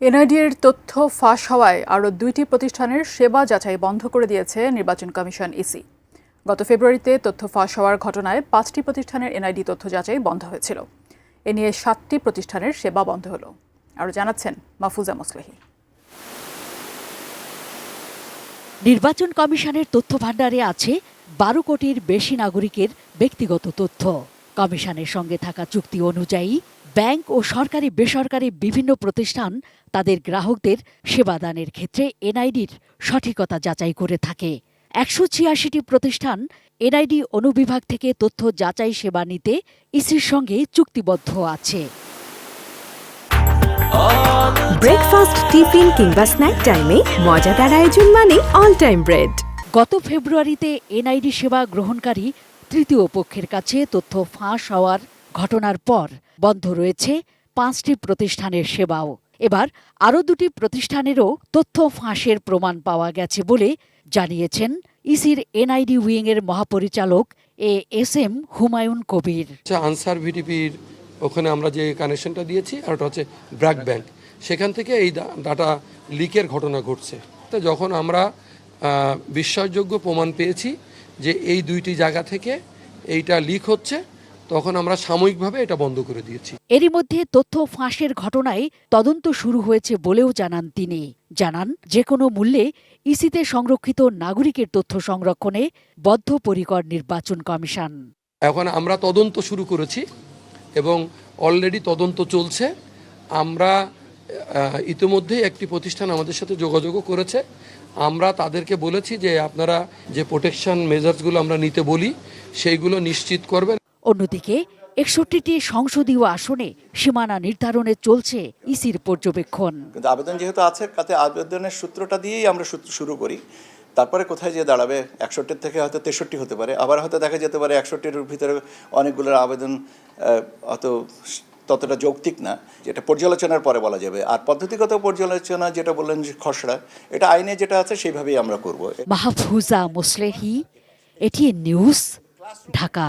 এনআইডির তথ্য ফাঁস হওয়ায় আরও ২টি প্রতিষ্ঠানের সেবা যাচাই বন্ধ করে দিয়েছে নির্বাচন কমিশন ইসি। গত ফেব্রুয়ারিতে তথ্য ফাঁস হওয়ার ঘটনায় ৫টি প্রতিষ্ঠানের এনআইডি তথ্য যাচাই বন্ধ হয়েছিল। এ নিয়ে ৭টি প্রতিষ্ঠানের সেবা বন্ধ হলো। আরও জানাচ্ছেন মাহফুজা মোসলেহি। নির্বাচন কমিশনের তথ্য ভাণ্ডারে আছে ১২ কোটির বেশি নাগরিকের ব্যক্তিগত তথ্য। কমিশনের সঙ্গে থাকা চুক্তি অনুযায়ী ব্যাংক ও সরকারি বেসরকারি বিভিন্ন প্রতিষ্ঠান তাদের গ্রাহকদের সেবাদানের ক্ষেত্রে এনআইডির সঠিকতা যাচাই করে থাকে। ১৮৬টি প্রতিষ্ঠান এনআইডি অনুবিভাগ থেকে তথ্য যাচাই সেবা নিতে ইসির সঙ্গে চুক্তিবদ্ধ আছে। ব্রেকফাস্ট, টিফিন কিংবা স্ন্যাক টাইমে মজাদার আয়োজন মানে অল টাইম ব্রেড। গত ফেব্রুয়ারিতে এনআইডি সেবা গ্রহণকারী তৃতীয় পক্ষের কাছে তথ্য ফাঁস হওয়ার ঘটনার পর বন্ধ রয়েছে ৫টি প্রতিষ্ঠানের সেবাও। এবার আরও ২টি প্রতিষ্ঠানেরও তথ্য ফাঁসের প্রমাণ পাওয়া গেছে বলে জানিয়েছেন ইসির এনআইডি উইংয়ের মহাপরিচালক এএসএম হুমায়ুন কবির। আনসার ভিডিপির ওখানে আমরা যে কানেকশনটা দিয়েছি আর ওটা হচ্ছে ব্র্যাক ব্যাংক, সেখান থেকে এই ডাটা লিকের ঘটনা ঘটছে। তো যখন আমরা বিশ্বাসযোগ্য প্রমাণ পেয়েছি যে এই ২টি জায়গা থেকে এইটা লিক হচ্ছে, তখন আমরা সাময়িকভাবে এটা বন্ধ করে দিয়েছি। এরই মধ্যে তথ্য ফাঁসের ঘটনায় তদন্ত শুরু হয়েছে বলেও জানান তিনি। জানান, যে কোনো মূল্যে ইসিতে সংরক্ষিত নাগরিকের তথ্য সংরক্ষণে বদ্ধপরিকর নির্বাচন কমিশন। এখন আমরা তদন্ত শুরু করেছি এবং অলরেডি তদন্ত চলছে। আমরা ইতিমধ্যেই একটি প্রতিষ্ঠান আমাদের সাথে যোগাযোগও করেছে। আমরা তাদেরকে বলেছি যে আপনারা যে প্রোটেকশন মেজার্সগুলো আমরা নিতে বলি সেইগুলো নিশ্চিত করবেন। অন্যদিকে ৬১টি সংসদীয় আসনে সীমানা নির্ধারণে চলছে ইসির পর্যবেক্ষণ। কিন্তু আবেদন যেহেতু আছে, তাতে আবেদনের সূত্রটা দিয়েই আমরা শুরু করি। তারপরে কোথায় যেয়ে দাঁড়াবে, ৬১ থেকে হয়তো ৬৩ হতে পারে, আবার হয়তো দেখা যেতে পারে ৬১-এর ভিতরে অনেকগুলোর আবেদন ততটা যৌক্তিক না, যেটা পর্যালোচনার পরে বলা যাবে। আর পদ্ধতিগত পর্যালোচনা যেটা বললেন যে খসড়া, এটা আইনে যেটা আছে সেইভাবেই আমরা করব। Mahfuza Moslehi, ATN news, Dhaka.